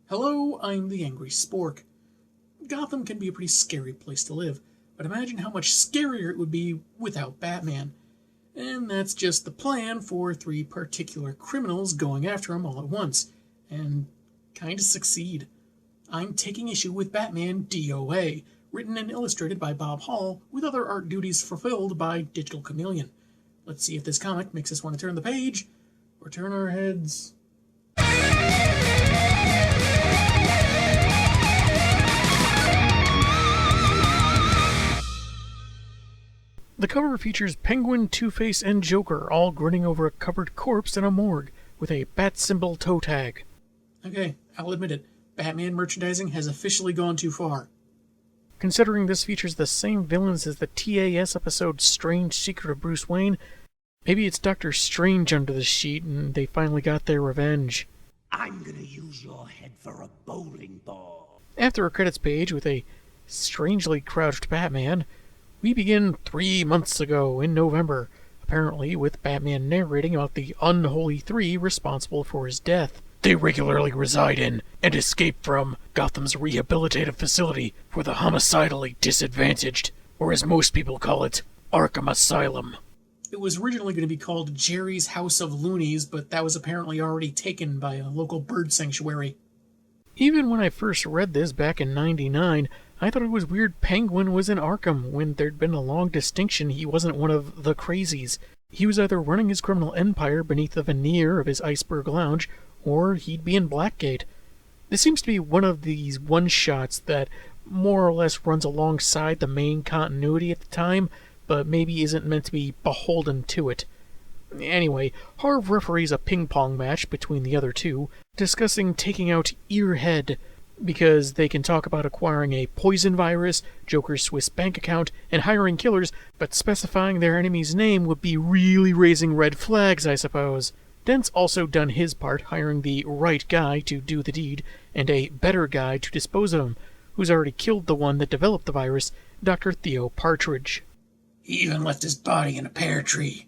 Hello, I'm the Angry Spork. Gotham can be a pretty scary place to live, but imagine how much scarier it would be without Batman. And that's just the plan for three particular criminals going after him all at once, and kinda succeed. I'm taking issue with Batman DOA, written and illustrated by Bob Hall, with other art duties fulfilled by Digital Chameleon. Let's see if this comic makes us want to turn the page, or turn our heads. The cover features Penguin, Two-Face, and Joker all grinning over a covered corpse in a morgue with a bat symbol toe tag. Okay, I'll admit it. Batman merchandising has officially gone too far. Considering this features the same villains as the TAS episode Strange Secret of Bruce Wayne, maybe it's Dr. Strange under the sheet and they finally got their revenge. I'm gonna use your head for a bowling ball. After a credits page with a strangely crouched Batman, we begin 3 months ago in November, apparently with Batman narrating about the unholy three responsible for his death. They regularly reside in and escape from Gotham's rehabilitative facility for the homicidally disadvantaged, or as most people call it, Arkham Asylum. It was originally going to be called Jerry's House of Loonies, but that was apparently already taken by a local bird sanctuary. Even when I first read this back in '99, I thought it was weird Penguin was in Arkham when there'd been a long distinction he wasn't one of the crazies. He was either running his criminal empire beneath the veneer of his iceberg lounge, or he'd be in Blackgate. This seems to be one of these one-shots that more or less runs alongside the main continuity at the time, but maybe isn't meant to be beholden to it. Anyway, Harv referees a ping-pong match between the other two, discussing taking out Earhead, because they can talk about acquiring a poison virus, Joker's Swiss bank account, and hiring killers, but specifying their enemy's name would be really raising red flags, I suppose. Dent's also done his part, hiring the right guy to do the deed, and a better guy to dispose of him, who's already killed the one that developed the virus, Dr. Theo Partridge. He even left his body in a pear tree.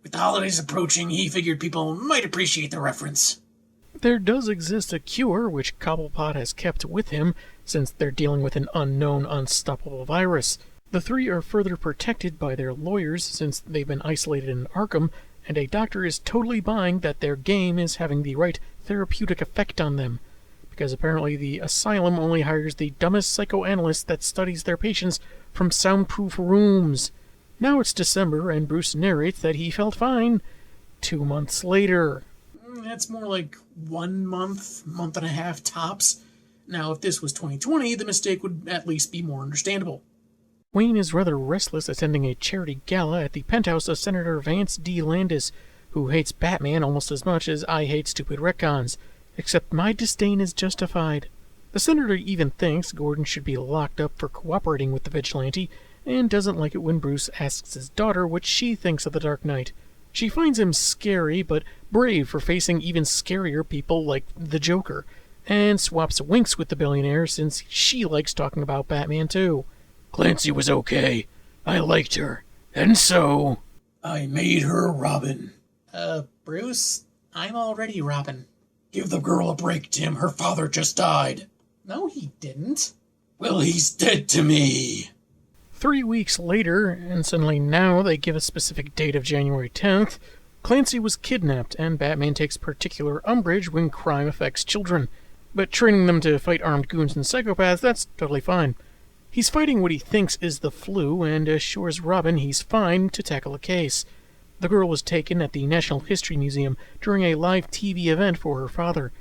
With the holidays approaching, he figured people might appreciate the reference. There does exist a cure, which Cobblepot has kept with him, since they're dealing with an unknown, unstoppable virus. The three are further protected by their lawyers, since they've been isolated in Arkham, and a doctor is totally buying that their game is having the right therapeutic effect on them, because apparently the asylum only hires the dumbest psychoanalyst that studies their patients from soundproof rooms. Now it's December, and Bruce narrates that he felt fine 2 months later. That's more like 1 month, month and a half tops. Now, if this was 2020, the mistake would at least be more understandable. Wayne is rather restless attending a charity gala at the penthouse of Senator Vance D. Landis, who hates Batman almost as much as I hate stupid retcons, except my disdain is justified. The senator even thinks Gordon should be locked up for cooperating with the vigilante, and doesn't like it when Bruce asks his daughter what she thinks of the Dark Knight. She finds him scary, but brave for facing even scarier people like the Joker, and swaps winks with the billionaire since she likes talking about Batman too. Clancy was okay. I liked her. And so I made her Robin. Bruce, I'm already Robin. Give the girl a break, Tim. Her father just died. No, he didn't. Well, he's dead to me. 3 weeks later, and suddenly now they give a specific date of January 10th, Clancy was kidnapped, and Batman takes particular umbrage when crime affects children. But training them to fight armed goons and psychopaths, that's totally fine. He's fighting what he thinks is the flu, and assures Robin he's fine to tackle a case. The girl was taken at the National History Museum during a live TV event for her father.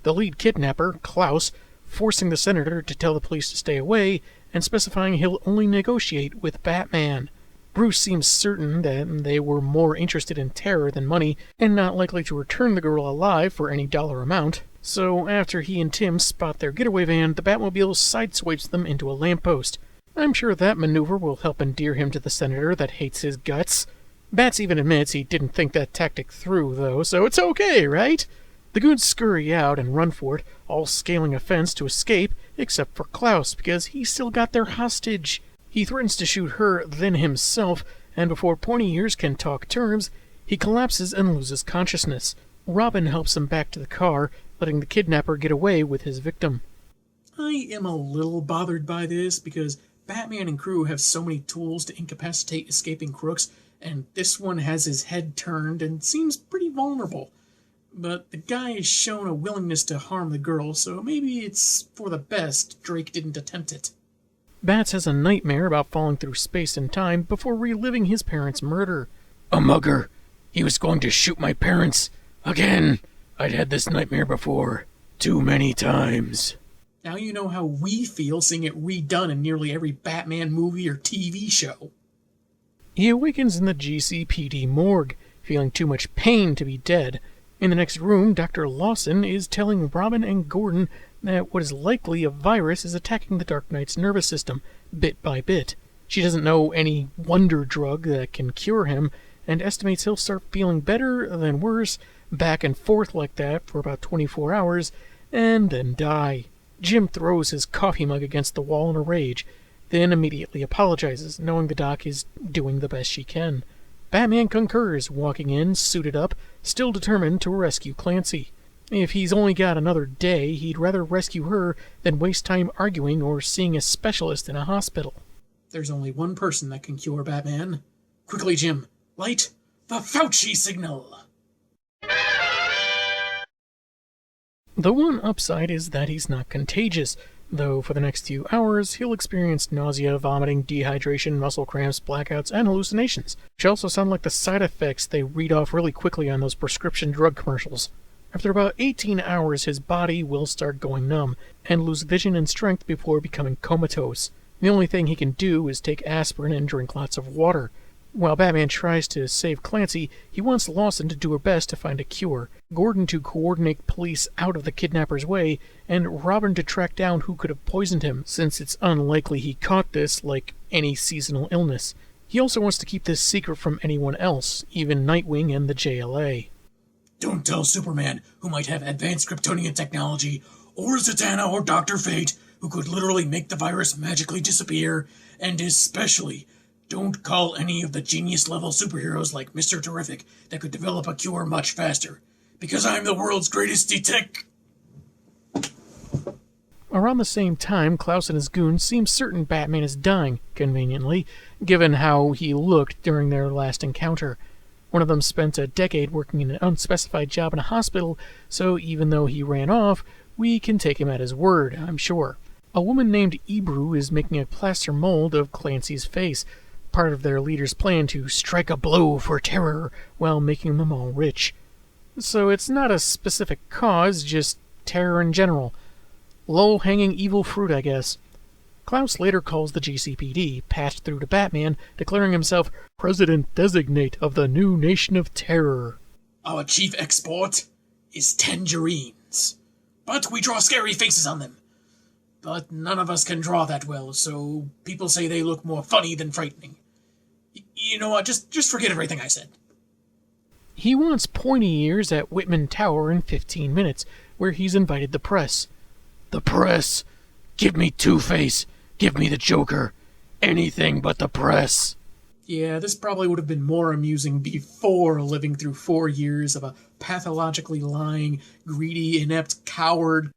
The lead kidnapper, Klaus, forcing the senator to tell the police to stay away, and specifying he'll only negotiate with Batman. Bruce seems certain that they were more interested in terror than money, and not likely to return the girl alive for any dollar amount. So after he and Tim spot their getaway van, the Batmobile sideswipes them into a lamppost. I'm sure that maneuver will help endear him to the senator that hates his guts. Bats even admits he didn't think that tactic through, though, so it's okay, right? The goons scurry out and run for it, all scaling a fence to escape, except for Klaus, because he's still got their hostage. He threatens to shoot her, then himself, and before pointy ears can talk terms, he collapses and loses consciousness. Robin helps him back to the car, letting the kidnapper get away with his victim. I am a little bothered by this because Batman and crew have so many tools to incapacitate escaping crooks, and this one has his head turned and seems pretty vulnerable. But the guy has shown a willingness to harm the girl, so maybe it's for the best Drake didn't attempt it. Bats has a nightmare about falling through space and time before reliving his parents' murder. A mugger. He was going to shoot my parents. Again. I'd had this nightmare before. Too many times. Now you know how we feel seeing it redone in nearly every Batman movie or TV show. He awakens in the GCPD morgue, feeling too much pain to be dead. In the next room, Dr. Lawson is telling Robin and Gordon that what is likely a virus is attacking the Dark Knight's nervous system, bit by bit. She doesn't know any wonder drug that can cure him, and estimates he'll start feeling better, then worse, back and forth like that for about 24 hours, and then die. Jim throws his coffee mug against the wall in a rage, then immediately apologizes, knowing the doc is doing the best she can. Batman concurs, walking in, suited up, still determined to rescue Clancy. If he's only got another day, he'd rather rescue her than waste time arguing or seeing a specialist in a hospital. There's only one person that can cure Batman. Quickly, Jim. Light the Fauci signal! The one upside is that he's not contagious, though for the next few hours he'll experience nausea, vomiting, dehydration, muscle cramps, blackouts, and hallucinations, which also sound like the side effects they read off really quickly on those prescription drug commercials. After about 18 hours, his body will start going numb, and lose vision and strength before becoming comatose. The only thing he can do is take aspirin and drink lots of water. While Batman tries to save Clancy, he wants Lawson to do her best to find a cure, Gordon to coordinate police out of the kidnapper's way, and Robin to track down who could have poisoned him, since it's unlikely he caught this like any seasonal illness. He also wants to keep this secret from anyone else, even Nightwing and the JLA. Don't tell Superman, who might have advanced Kryptonian technology, or Zatanna or Dr. Fate, who could literally make the virus magically disappear, and especially don't call any of the genius-level superheroes like Mr. Terrific that could develop a cure much faster, because I'm the world's greatest detective. Around the same time, Klaus and his goons seem certain Batman is dying, conveniently, given how he looked during their last encounter. One of them spent a decade working in an unspecified job in a hospital, so even though he ran off, we can take him at his word, I'm sure. A woman named Ebru is making a plaster mold of Clancy's face, part of their leader's plan to strike a blow for terror while making them all rich. So it's not a specific cause, just terror in general. Low-hanging evil fruit, I guess. Klaus later calls the GCPD, passed through to Batman, declaring himself President-designate of the new nation of terror. Our chief export is tangerines, but we draw scary faces on them. But none of us can draw that well, so people say they look more funny than frightening. You know what, just forget everything I said. He wants pointy ears at Whitman Tower in 15 minutes, where he's invited the press. The press! Give me Two-Face! Give me the Joker! Anything but the press! Yeah, this probably would have been more amusing before living through 4 years of a pathologically lying, greedy, inept coward.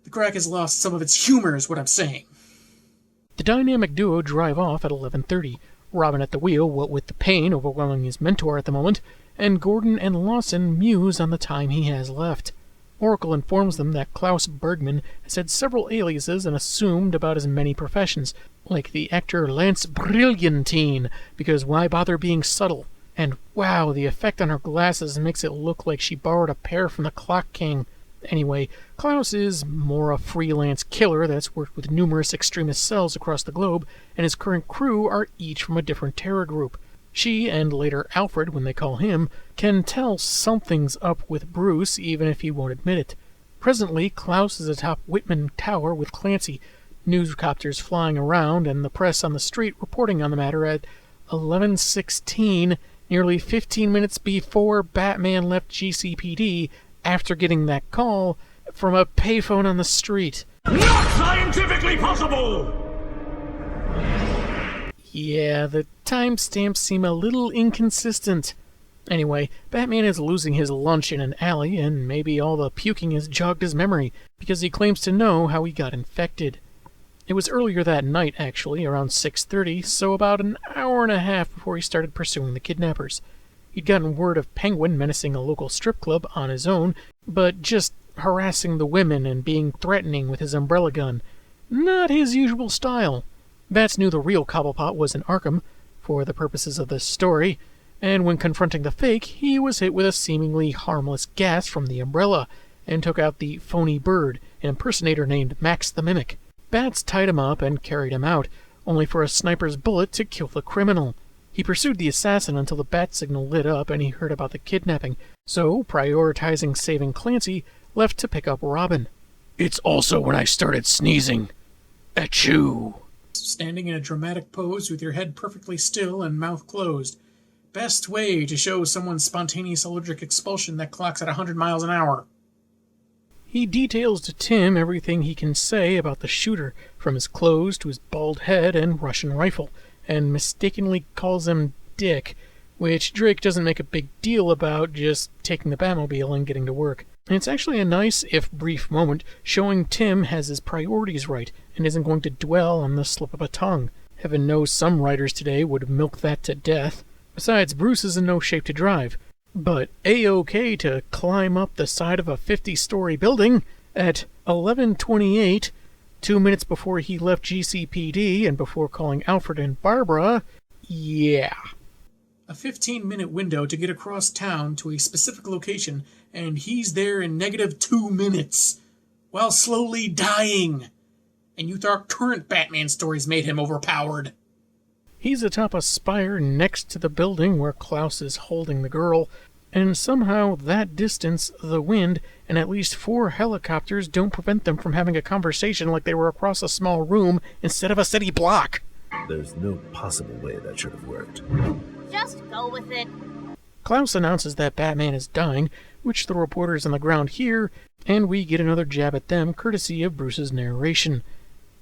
The crack has lost some of its humor, is what I'm saying. The dynamic duo drive off at 11:30, Robin at the wheel, what with the pain overwhelming his mentor at the moment, and Gordon and Lawson muse on the time he has left. Oracle informs them that Klaus Bergman has had several aliases and assumed about as many professions, like the actor Lance Brilliantine, because why bother being subtle? And wow, the effect on her glasses makes it look like she borrowed a pair from the Clock King. Anyway, Klaus is more a freelance killer that's worked with numerous extremist cells across the globe, and his current crew are each from a different terror group. She, and later Alfred when they call him, can tell something's up with Bruce even if he won't admit it. Presently, Klaus is atop Whitman Tower with Clancy, newscopters flying around and the press on the street reporting on the matter at 11:16, nearly 15 minutes before Batman left GCPD, after getting that call from a payphone on the street. Not scientifically possible! Yeah, the timestamps seem a little inconsistent. Anyway, Batman is losing his lunch in an alley, and maybe all the puking has jogged his memory, because he claims to know how he got infected. It was earlier that night, actually, around 6:30, so about an hour and a half before he started pursuing the kidnappers. He'd gotten word of Penguin menacing a local strip club on his own, but just harassing the women and being threatening with his umbrella gun. Not his usual style. Bats knew the real Cobblepot was in Arkham, for the purposes of this story, and when confronting the fake, he was hit with a seemingly harmless gas from the umbrella, and took out the phony bird, an impersonator named Max the Mimic. Bats tied him up and carried him out, only for a sniper's bullet to kill the criminal. He pursued the assassin until the bat signal lit up and he heard about the kidnapping, so, prioritizing saving Clancy, left to pick up Robin. It's also when I started sneezing. Achoo! Standing in a dramatic pose with your head perfectly still and mouth closed. Best way to show someone's spontaneous allergic expulsion that clocks at 100 miles an hour. He details to Tim everything he can say about the shooter, from his clothes to his bald head and Russian rifle, and mistakenly calls him Dick, which Drake doesn't make a big deal about, just taking the Batmobile and getting to work. And it's actually a nice, if brief, moment showing Tim has his priorities right and isn't going to dwell on the slip of a tongue. Heaven knows some writers today would milk that to death. Besides, Bruce is in no shape to drive. But A-OK to climb up the side of a 50-story building at 11:28, 2 minutes before he left GCPD and before calling Alfred and Barbara, yeah. A 15-minute window to get across town to a specific location, and he's there in -2 minutes, while slowly dying. And you thought current Batman stories made him overpowered. He's atop a spire next to the building where Klaus is holding the girl, and somehow that distance, the wind, and at least 4 helicopters don't prevent them from having a conversation like they were across a small room instead of a city block. There's no possible way that should have worked. Just go with it. Klaus announces that Batman is dying, which the reporters on the ground hear, and we get another jab at them courtesy of Bruce's narration.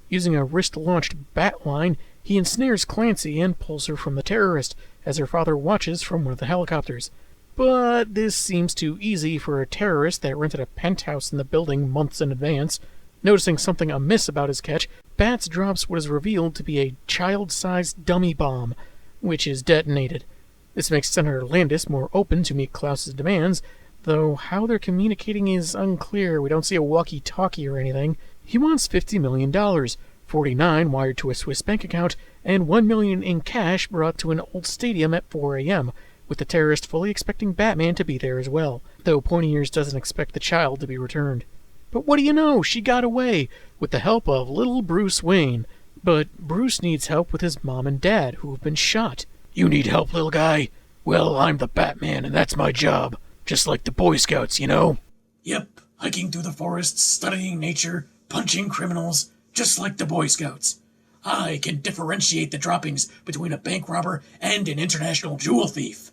Using a wrist-launched bat line, he ensnares Clancy and pulls her from the terrorist, as her father watches from one of the helicopters. But this seems too easy for a terrorist that rented a penthouse in the building months in advance. Noticing something amiss about his catch, Bats drops what is revealed to be a child-sized dummy bomb, which is detonated. This makes Senator Landis more open to meet Klaus's demands, though how they're communicating is unclear. We don't see a walkie-talkie or anything. He wants $50 million, $49 wired to a Swiss bank account, and $1 million in cash brought to an old stadium at 4 a.m., with the terrorist fully expecting Batman to be there as well, though Pointy Ears doesn't expect the child to be returned. But what do you know? She got away, with the help of little Bruce Wayne. But Bruce needs help with his mom and dad, who have been shot. You need help, little guy? Well, I'm the Batman, and that's my job. Just like the Boy Scouts, you know? Yep, hiking through the forests, studying nature, punching criminals, just like the Boy Scouts. I can differentiate the droppings between a bank robber and an international jewel thief.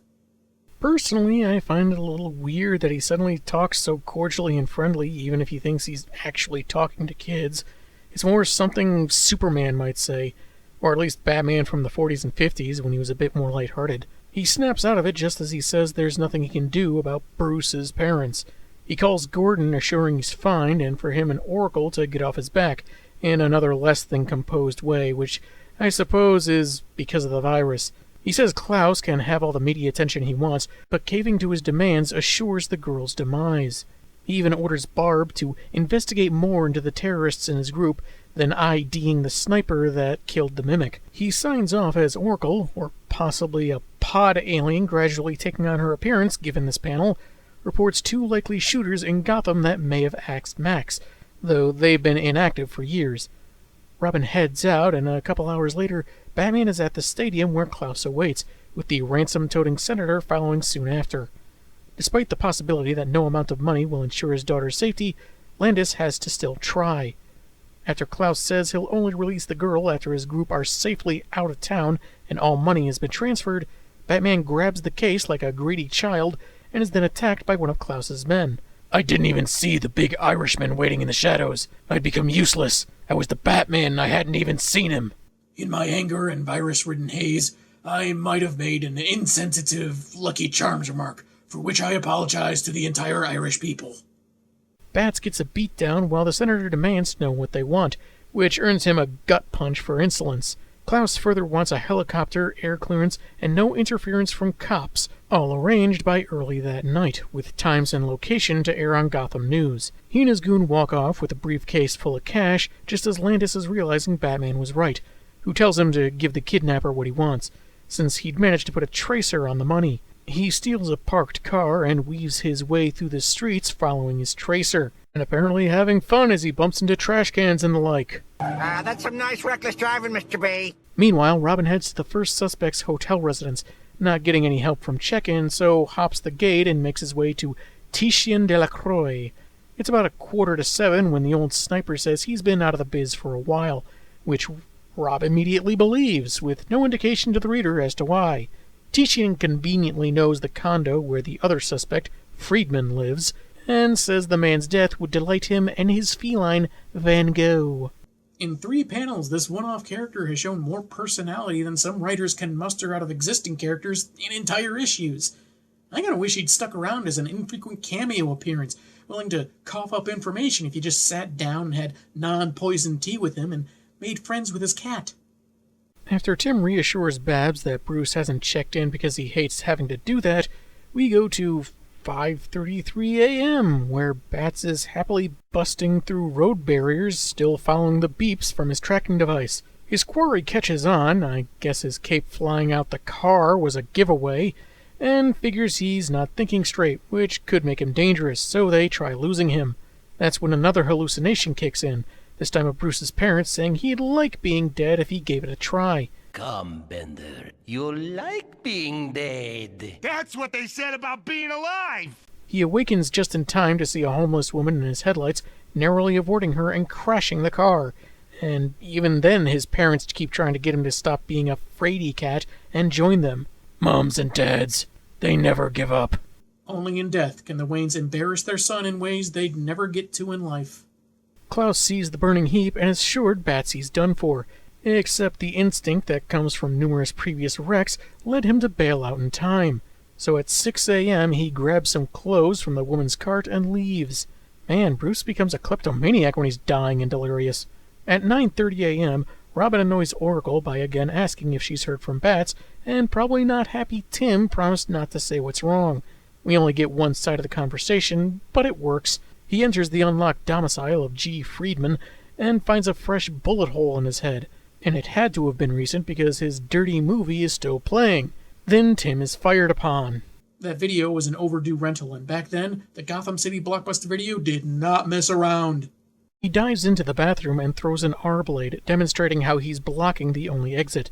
Personally, I find it a little weird that he suddenly talks so cordially and friendly, even if he thinks he's actually talking to kids. It's more something Superman might say, or at least Batman from the 40s and 50s when he was a bit more lighthearted. He snaps out of it just as he says there's nothing he can do about Bruce's parents. He calls Gordon, assuring he's fine, and for him and Oracle to get off his back, in another less than composed way, which I suppose is because of the virus. He says Klaus can have all the media attention he wants, but caving to his demands assures the girl's demise. He even orders Barb to investigate more into the terrorists in his group than IDing the sniper that killed the Mimic. He signs off as Oracle, or possibly a pod alien gradually taking on her appearance given this panel, reports 2 likely shooters in Gotham that may have axed Max, though they've been inactive for years. Robin heads out, and a couple hours later, Batman is at the stadium where Klaus awaits, with the ransom-toting senator following soon after. Despite the possibility that no amount of money will ensure his daughter's safety, Landis has to still try. After Klaus says he'll only release the girl after his group are safely out of town and all money has been transferred, Batman grabs the case like a greedy child and is then attacked by one of Klaus's men. I didn't even see the big Irishman waiting in the shadows. I'd become useless. I was the Batman and I hadn't even seen him. In my anger and virus-ridden haze, I might have made an insensitive Lucky Charms remark, for which I apologize to the entire Irish people. Bats gets a beatdown while the senator demands to know what they want, which earns him a gut punch for insolence. Klaus further wants a helicopter, air clearance, and no interference from cops, all arranged by early that night, with times and location to air on Gotham News. He and his goon walk off with a briefcase full of cash, just as Landis is realizing Batman was right, who tells him to give the kidnapper what he wants, since he'd managed to put a tracer on the money. He steals a parked car and weaves his way through the streets following his tracer, and apparently having fun as he bumps into trash cans and the like. That's some nice reckless driving, Mr. B. Meanwhile, Robin heads to the first suspect's hotel residence, not getting any help from check-in, so hops the gate and makes his way to Titien de la Croix. It's about 6:45 when the old sniper says he's been out of the biz for a while, which Rob immediately believes, with no indication to the reader as to why. Titian conveniently knows the condo where the other suspect, Friedman, lives, and says the man's death would delight him and his feline, Van Gogh. In 3 panels, this one-off character has shown more personality than some writers can muster out of existing characters in entire issues. I kinda wish he'd stuck around as an infrequent cameo appearance, willing to cough up information if you just sat down and had non-poison tea with him and made friends with his cat. After Tim reassures Babs that Bruce hasn't checked in because he hates having to do that, we go to 5:33 a.m., where Bats is happily busting through road barriers, still following the beeps from his tracking device. His quarry catches on, I guess his cape flying out the car was a giveaway, and figures he's not thinking straight, which could make him dangerous, so they try losing him. That's when another hallucination kicks in, this time of Bruce's parents saying he'd like being dead if he gave it a try. Come, Bender. You like being dead. That's what they said about being alive! He awakens just in time to see a homeless woman in his headlights, narrowly avoiding her and crashing the car. And even then his parents keep trying to get him to stop being a fraidy cat and join them. Moms and dads, they never give up. Only in death can the Waynes embarrass their son in ways they'd never get to in life. Klaus sees the burning heap and is assured Batsy's done for, except the instinct that comes from numerous previous wrecks led him to bail out in time. So at 6 a.m. he grabs some clothes from the woman's cart and leaves. Man, Bruce becomes a kleptomaniac when he's dying and delirious. At 9:30 a.m., Robin annoys Oracle by again asking if she's heard from Bats, and probably not happy Tim promised not to say what's wrong. We only get one side of the conversation, but it works. He enters the unlocked domicile of G. Friedman and finds a fresh bullet hole in his head. And it had to have been recent because his dirty movie is still playing. Then Tim is fired upon. That video was an overdue rental, and back then, the Gotham City Blockbuster Video did not mess around. He dives into the bathroom and throws an R-blade, demonstrating how he's blocking the only exit,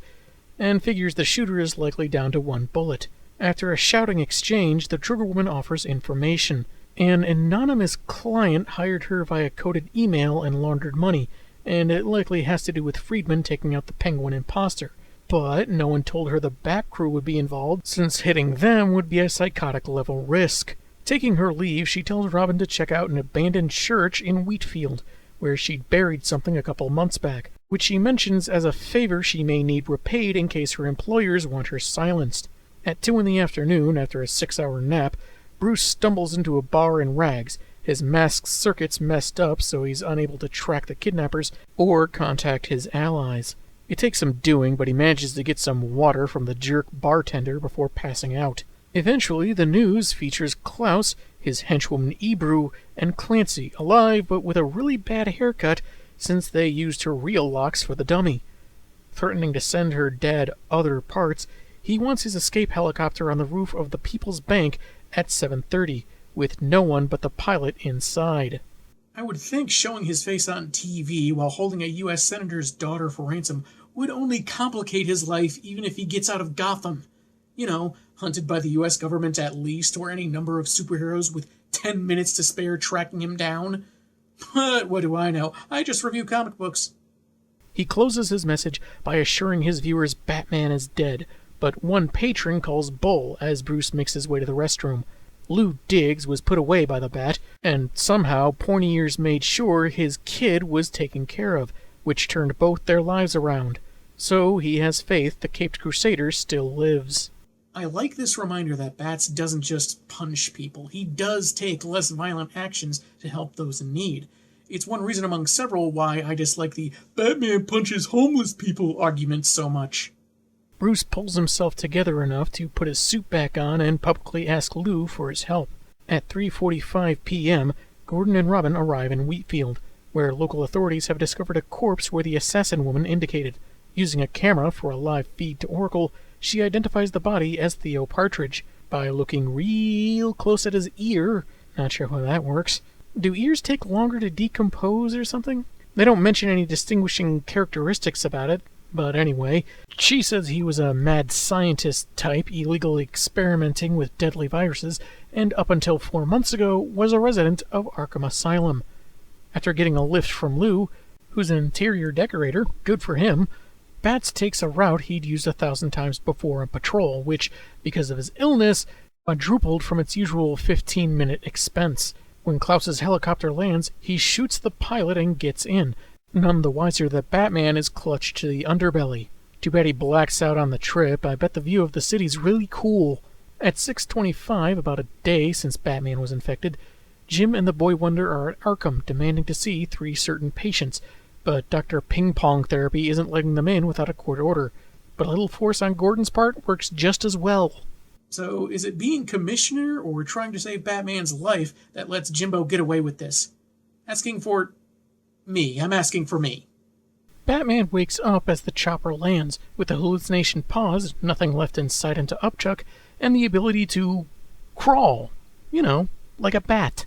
and figures the shooter is likely down to 1 bullet. After a shouting exchange, the trigger woman offers information. An anonymous client hired her via coded email and laundered money, and it likely has to do with Friedman taking out the Penguin imposter. But no one told her the Bat crew would be involved, since hitting them would be a psychotic-level risk. Taking her leave, she tells Robin to check out an abandoned church in Wheatfield, where she'd buried something a couple months back, which she mentions as a favor she may need repaid in case her employers want her silenced. At 2 in the afternoon, after a 6-hour nap, Bruce stumbles into a bar in rags, his mask's circuits messed up so he's unable to track the kidnappers or contact his allies. It takes some doing, but he manages to get some water from the jerk bartender before passing out. Eventually, the news features Klaus, his henchwoman Ebru, and Clancy, alive but with a really bad haircut since they used her real locks for the dummy. Threatening to send her dad other parts, he wants his escape helicopter on the roof of the People's Bank at 7:30, with no one but the pilot inside. I would think showing his face on TV while holding a U.S. Senator's daughter for ransom would only complicate his life even if he gets out of Gotham. You know, hunted by the U.S. government at least, or any number of superheroes with 10 minutes to spare tracking him down. But what do I know? I just review comic books. He closes his message by assuring his viewers Batman is dead, but one patron calls bull as Bruce makes his way to the restroom. Lou Diggs was put away by the Bat, and somehow Pointy Ears made sure his kid was taken care of, which turned both their lives around. so he has faith the Caped Crusader still lives. I like this reminder that Bats doesn't just punch people. He does take less violent actions to help those in need. It's one reason among several why I dislike the Batman punches homeless people argument so much. Bruce pulls himself together enough to put his suit back on and publicly ask Lou for his help. At 3:45 p.m., Gordon and Robin arrive in Wheatfield, where local authorities have discovered a corpse where the assassin woman indicated. Using a camera for a live feed to Oracle, she identifies the body as Theo Partridge by looking real close at his ear. Not sure how that works. Do ears take longer to decompose or something? They don't mention any distinguishing characteristics about it, but anyway, she says he was a mad scientist type illegally experimenting with deadly viruses, and up until 4 months ago was a resident of Arkham Asylum. After getting a lift from Lou, who's an interior decorator, good for him, Bats takes a route he'd used 1,000 times before on patrol, which, because of his illness, quadrupled from its usual 15-minute expense. When Klaus's helicopter lands, he shoots the pilot and gets in, none the wiser that Batman is clutched to the underbelly. Too bad he blacks out on the trip. I bet the view of the city's really cool. At 6:25, about a day since Batman was infected, Jim and the Boy Wonder are at Arkham demanding to see 3 certain patients, but Dr. Ping Pong Therapy isn't letting them in without a court order. But a little force on Gordon's part works just as well. So, is it being commissioner or trying to save Batman's life that lets Jimbo get away with this? Asking for me. I'm asking for me. Batman wakes up as the chopper lands, with the hallucination paused, nothing left in sight into Upchuck, and the ability to crawl. You know, like a bat.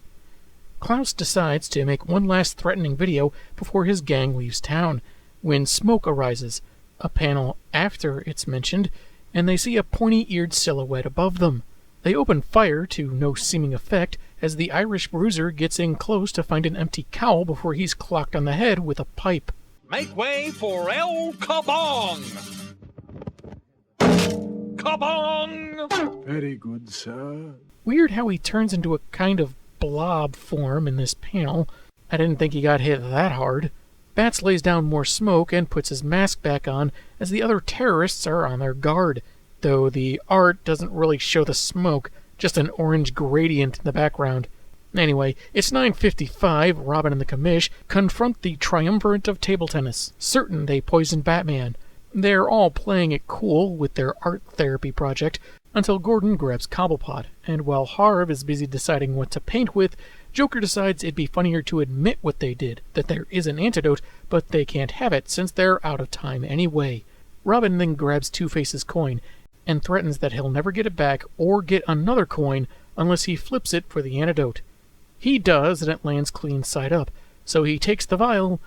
Klaus decides to make one last threatening video before his gang leaves town, when smoke arises, a panel after it's mentioned, and they see a pointy-eared silhouette above them. They open fire to no seeming effect as the Irish bruiser gets in close to find an empty cowl before he's clocked on the head with a pipe. Make way for El Kabong! Kabong! Very good, sir. Weird how he turns into a kind of blob form in this panel. I didn't think he got hit that hard. Bats lays down more smoke and puts his mask back on as the other terrorists are on their guard, though the art doesn't really show the smoke, just an orange gradient in the background. Anyway, it's 9:55. Robin and the commish confront the triumvirate of table tennis, certain they poisoned Batman. They're all playing it cool with their art therapy project until Gordon grabs Cobblepot, and while Harv is busy deciding what to paint with, Joker decides it'd be funnier to admit what they did, that there is an antidote, but they can't have it since they're out of time anyway. Robin then grabs Two-Face's coin and threatens that he'll never get it back or get another coin unless he flips it for the antidote. He does, and it lands clean side up, so he takes the vial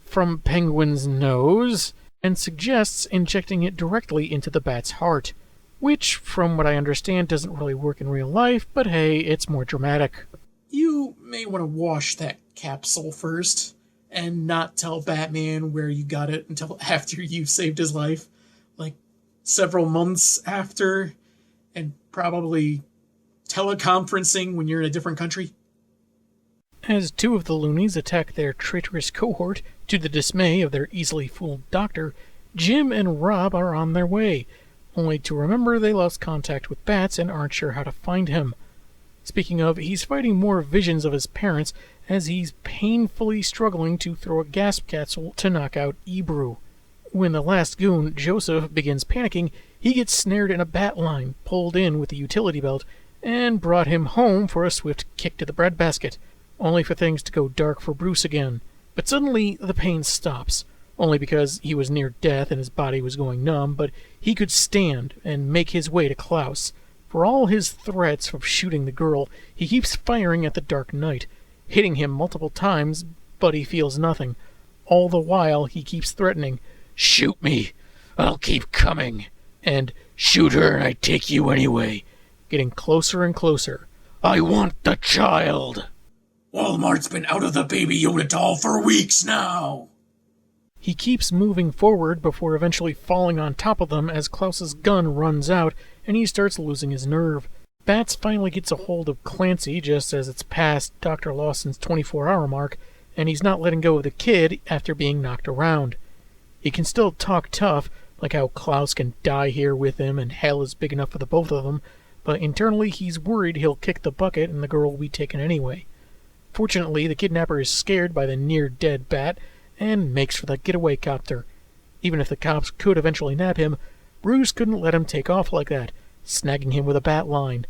from Penguin's nose and suggests injecting it directly into the bat's heart, which, from what I understand, doesn't really work in real life, but hey, it's more dramatic. You may want to wash that capsule first, and not tell Batman where you got it until after you've saved his life. Like, several months after, and probably teleconferencing when you're in a different country. As 2 of the loonies attack their traitorous cohort, to the dismay of their easily fooled doctor, Jim and Rob are on their way, only to remember they lost contact with Bats and aren't sure how to find him. Speaking of, he's fighting more visions of his parents as he's painfully struggling to throw a gas capsule to knock out Ebru. When the last goon, Joseph, begins panicking, he gets snared in a bat line, pulled in with a utility belt, and brought him home for a swift kick to the breadbasket, only for things to go dark for Bruce again. But suddenly, the pain stops, only because he was near death and his body was going numb, but he could stand and make his way to Klaus. For all his threats of shooting the girl, he keeps firing at the Dark Knight, hitting him multiple times, but he feels nothing. All the while, he keeps threatening, Shoot me. I'll keep coming. And shoot her and I take you anyway. getting closer and closer. I want the child. Walmart's been out of the Baby Yoda doll for weeks now. He keeps moving forward before eventually falling on top of them as Klaus's gun runs out and he starts losing his nerve. Bats finally gets a hold of Clancy just as it's past Dr. Lawson's 24-hour mark, and he's not letting go of the kid after being knocked around. He can still talk tough, like how Klaus can die here with him and hell is big enough for the both of them, but internally he's worried he'll kick the bucket and the girl will be taken anyway. Fortunately, the kidnapper is scared by the near-dead Bat and makes for the getaway copter. Even if the cops could eventually nab him, Bruce couldn't let him take off like that, snagging him with a bat line.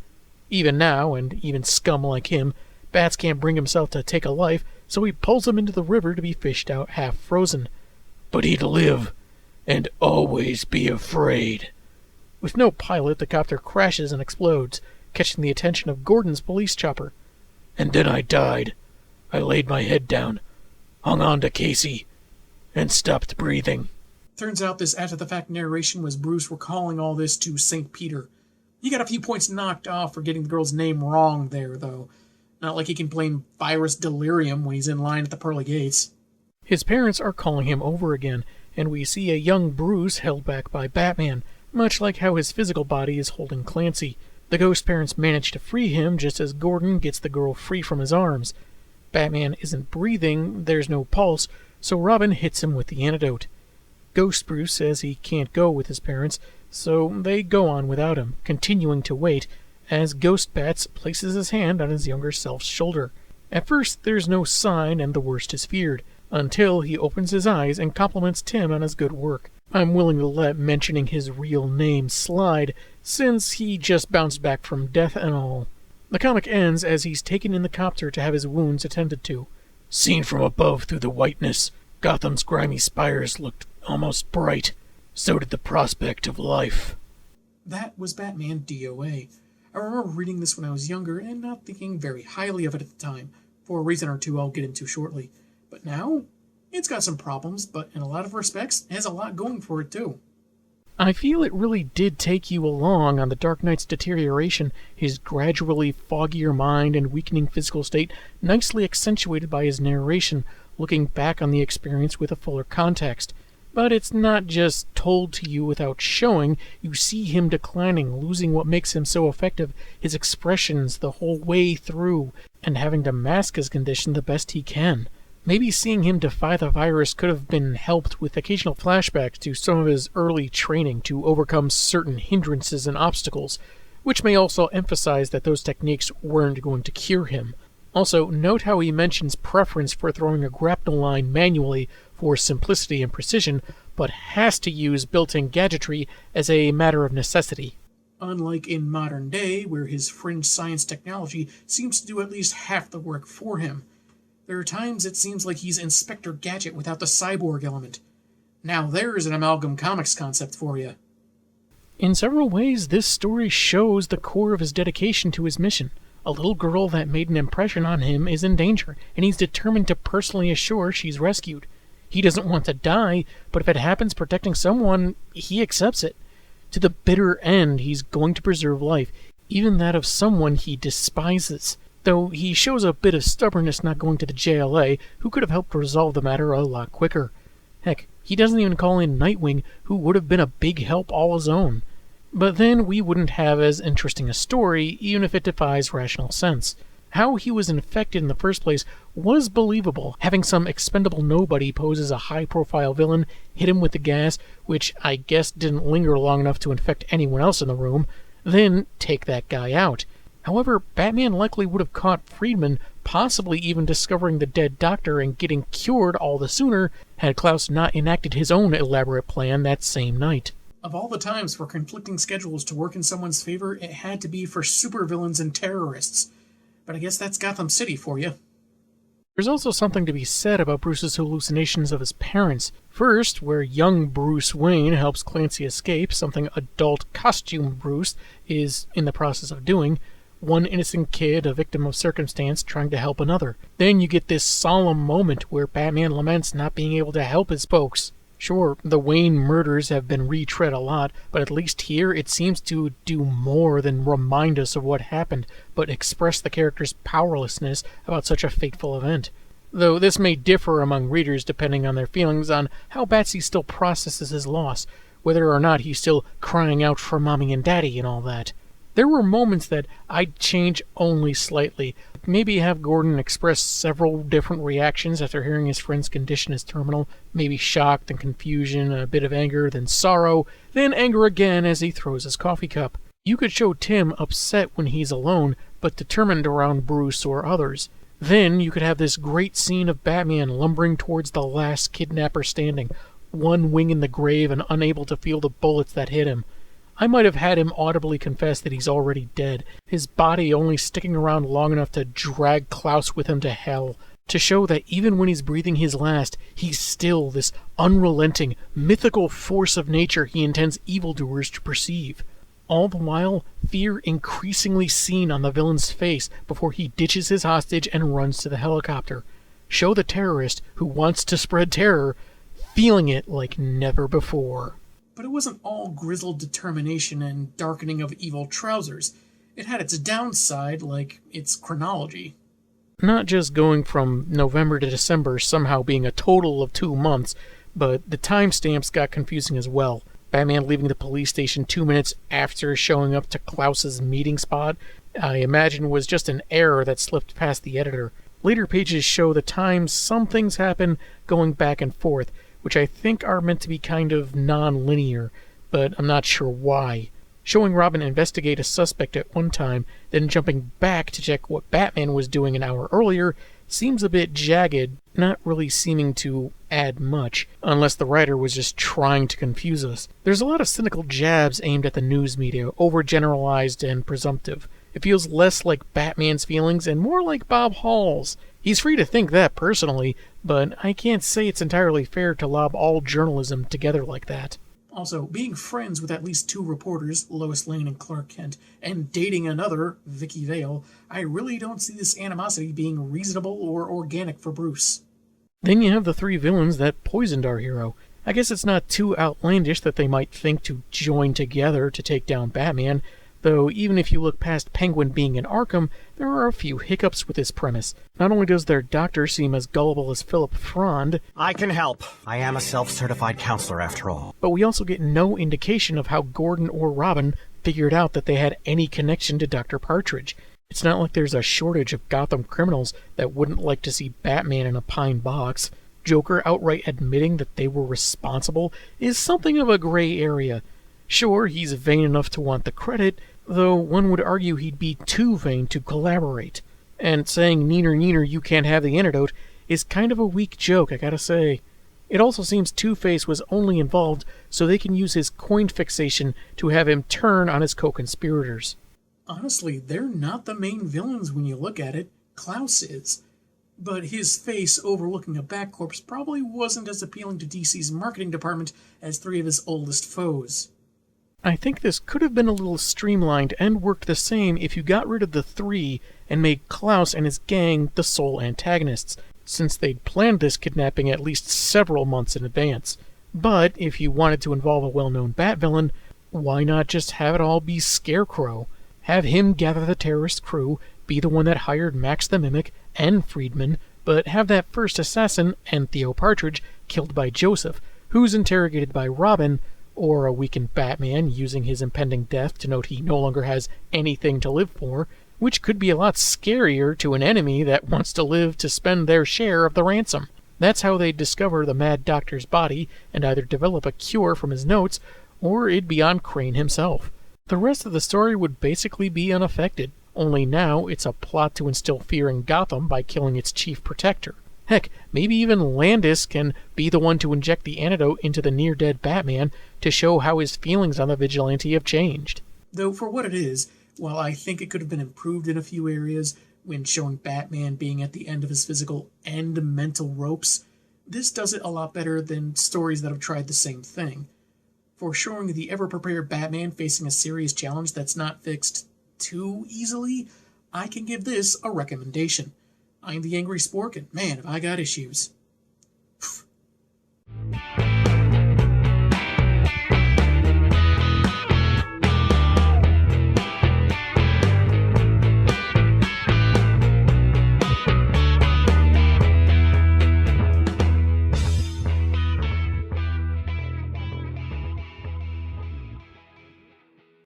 Even now, and even scum like him, Bats can't bring himself to take a life, so he pulls him into the river to be fished out half frozen. But he'd live, and always be afraid. With no pilot, the copter crashes and explodes, catching the attention of Gordon's police chopper. And then I died. I laid my head down, hung on to Casey, and stopped breathing. Turns out this after-the-fact narration was Bruce recalling all this to St. Peter. He got a few points knocked off for getting the girl's name wrong there, though. Not like he can blame virus delirium when he's in line at the pearly gates. His parents are calling him over again, and we see a young Bruce held back by Batman, much like how his physical body is holding Clancy. The ghost parents manage to free him just as Gordon gets the girl free from his arms. Batman isn't breathing, there's no pulse, so Robin hits him with the antidote. Ghost Bruce says he can't go with his parents, so they go on without him, continuing to wait, as Ghost Bats places his hand on his younger self's shoulder. At first, there's no sign and the worst is feared, until he opens his eyes and compliments Tim on his good work. I'm willing to let mentioning his real name slide, since he just bounced back from death and all. The comic ends as he's taken in the copter to have his wounds attended to. Seen from above through the whiteness, Gotham's grimy spires looked almost bright. So did the prospect of life. That was Batman DOA. I remember reading this when I was younger and not thinking very highly of it at the time, for a reason or two I'll get into shortly. But now, it's got some problems, but in a lot of respects, it has a lot going for it too. I feel it really did take you along on the Dark Knight's deterioration, his gradually foggier mind and weakening physical state, nicely accentuated by his narration, looking back on the experience with a fuller context. But it's not just told to you without showing. You see him declining, losing what makes him so effective, his expressions the whole way through, and having to mask his condition the best he can. Maybe seeing him defy the virus could have been helped with occasional flashbacks to some of his early training to overcome certain hindrances and obstacles, which may also emphasize that those techniques weren't going to cure him. Also, note how he mentions preference for throwing a grapnel line manually for simplicity and precision, but has to use built-in gadgetry as a matter of necessity. Unlike in modern day, where his fringe science technology seems to do at least half the work for him. There are times it seems like he's Inspector Gadget without the cyborg element. Now there's an Amalgam Comics concept for you. In several ways, this story shows the core of his dedication to his mission. A little girl that made an impression on him is in danger, and he's determined to personally assure she's rescued. He doesn't want to die, but if it happens protecting someone, he accepts it. To the bitter end, he's going to preserve life, even that of someone he despises. Though he shows a bit of stubbornness not going to the JLA, who could have helped resolve the matter a lot quicker. Heck, he doesn't even call in Nightwing, who would have been a big help all his own. But then we wouldn't have as interesting a story, even if it defies rational sense. How he was infected in the first place was believable. Having some expendable nobody pose as a high-profile villain, hit him with the gas, which I guess didn't linger long enough to infect anyone else in the room, then take that guy out. However, Batman likely would have caught Friedman, possibly even discovering the dead doctor and getting cured all the sooner, had Klaus not enacted his own elaborate plan that same night. Of all the times for conflicting schedules to work in someone's favor, it had to be for supervillains and terrorists. But I guess that's Gotham City for you. There's also something to be said about Bruce's hallucinations of his parents. First, where young Bruce Wayne helps Clancy escape, something adult costume Bruce is in the process of doing, one innocent kid, a victim of circumstance, trying to help another. Then you get this solemn moment where Batman laments not being able to help his folks. Sure, the Wayne murders have been retread a lot, but at least here it seems to do more than remind us of what happened, but express the character's powerlessness about such a fateful event. Though this may differ among readers depending on their feelings on how Batsy still processes his loss, whether or not he's still crying out for mommy and daddy and all that. There were moments that I'd change only slightly. Maybe have Gordon express several different reactions after hearing his friend's condition is terminal. Maybe shock, then confusion, a bit of anger, then sorrow, then anger again as he throws his coffee cup. You could show Tim upset when he's alone, but determined around Bruce or others. Then you could have this great scene of Batman lumbering towards the last kidnapper standing, one wing in the grave and unable to feel the bullets that hit him. I might have had him audibly confess that he's already dead, his body only sticking around long enough to drag Klaus with him to hell, to show that even when he's breathing his last, he's still this unrelenting, mythical force of nature he intends evildoers to perceive. All the while, fear increasingly seen on the villain's face before he ditches his hostage and runs to the helicopter. Show the terrorist who wants to spread terror, feeling it like never before. But it wasn't all grizzled determination and darkening of evil trousers. It had its downside, like its chronology. Not just going from November to December somehow being a total of 2 months, but the timestamps got confusing as well. Batman leaving the police station 2 minutes after showing up to Klaus's meeting spot, I imagine was just an error that slipped past the editor. Later pages show the times some things happen going back and forth, which I think are meant to be kind of non-linear, but I'm not sure why. Showing Robin investigate a suspect at one time, then jumping back to check what Batman was doing an hour earlier, seems a bit jagged, not really seeming to add much, unless the writer was just trying to confuse us. There's a lot of cynical jabs aimed at the news media, overgeneralized and presumptive. It feels less like Batman's feelings and more like Bob Hall's. He's free to think that personally, but I can't say it's entirely fair to lob all journalism together like that. Also, being friends with at least 2 reporters, Lois Lane and Clark Kent, and dating another, Vicky Vale, I really don't see this animosity being reasonable or organic for Bruce. Then you have the 3 villains that poisoned our hero. I guess it's not too outlandish that they might think to join together to take down Batman, though even if you look past Penguin being in Arkham, there are a few hiccups with this premise. Not only does their doctor seem as gullible as Philip Frond, I can help. I am a self-certified counselor after all. But we also get no indication of how Gordon or Robin figured out that they had any connection to Dr. Partridge. It's not like there's a shortage of Gotham criminals that wouldn't like to see Batman in a pine box. Joker outright admitting that they were responsible is something of a gray area. Sure, he's vain enough to want the credit, though one would argue he'd be too vain to collaborate. And saying "neener neener, you can't have the antidote" is kind of a weak joke, I gotta say. It also seems Two-Face was only involved so they can use his coin fixation to have him turn on his co-conspirators. Honestly, they're not the main villains when you look at it. Klaus is. But his face overlooking a bat corpse probably wasn't as appealing to DC's marketing department as 3 of his oldest foes. I think this could have been a little streamlined and worked the same if you got rid of the 3 and made Klaus and his gang the sole antagonists, since they'd planned this kidnapping at least several months in advance. But if you wanted to involve a well-known Bat-villain, why not just have it all be Scarecrow? Have him gather the terrorist crew, be the one that hired Max the Mimic and Friedman, but have that first assassin and Theo Partridge killed by Joseph, who's interrogated by Robin, or a weakened Batman using his impending death to note he no longer has anything to live for, which could be a lot scarier to an enemy that wants to live to spend their share of the ransom. That's how they'd discover the Mad Doctor's body and either develop a cure from his notes, or it'd be on Crane himself. The rest of the story would basically be unaffected, only now it's a plot to instill fear in Gotham by killing its chief protector. Heck, maybe even Landis can be the one to inject the antidote into the near-dead Batman to show how his feelings on the vigilante have changed. Though for what it is, while I think it could have been improved in a few areas, when showing Batman being at the end of his physical and mental ropes, this does it a lot better than stories that have tried the same thing. For showing the ever-prepared Batman facing a serious challenge that's not fixed too easily, I can give this a recommendation. I'm the Angry Spork, and man, have I got issues.